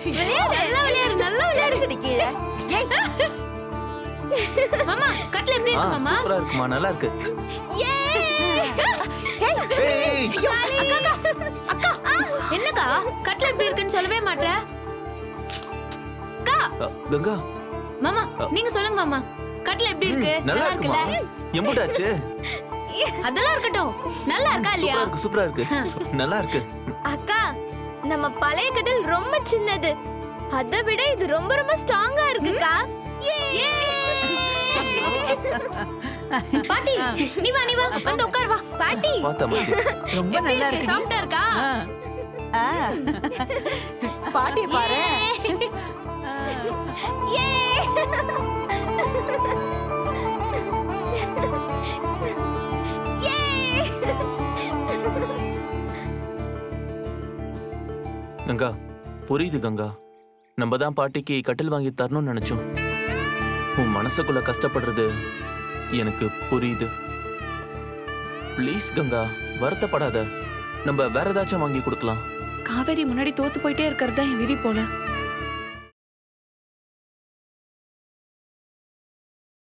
நல்லா விளையாடு கீழே. மாமா கட்ல எப்படி இருக்கு மாமா? சூப்பரா இருக்குமா, நல்லா இருக்கு. ஏய் அக்கா என்னக்கா கட்ல எப்படி இருக்குன்னு சொல்லவே மாட்ற? அக்கா கங்கா மாமா நீங்க சொல்லுங்க மாமா, கட்ல எப்படி இருக்கு? நல்லா இருக்குமா? எம்புட்டாச்சு? அதெல்லாம் இருக்கட்டும், நல்லா இருக்கா இல்லையா? சூப்பரா இருக்கு, நல்லா இருக்கு. அக்கா, நம்ம பழைய கட்டில் ரொம்ப சின்னது, அதை விட இது ரொம்ப ரொம்ப ஸ்ட்ராங்கா இருக்குக்கா. பாட்டி நீ வா வந்து உட்கார் வா. பாட்டி பாத்தா மச்சி, ரொம்ப நல்லா இருக்கு. சாப்பிட்டா இருக்கா? பாட்டி பாரு. கங்கா புரியுது கங்கா, நம்ம தான் பாட்டிக்கு கட்டில் வாங்கி தரணும்னு நினைச்சோம். உன் மனசுக்குள்ள கஷ்டப்படுறது எனக்கு புரியுது. ப்ளீஸ் கங்கா வருத்தப்படாத, நம்ம வேற ஏதாச்சும் வாங்கி கொடுக்கலாம். காவேரி முன்னாடி தோத்து போயிட்டே இருக்கிறது தான் என் விதி போல.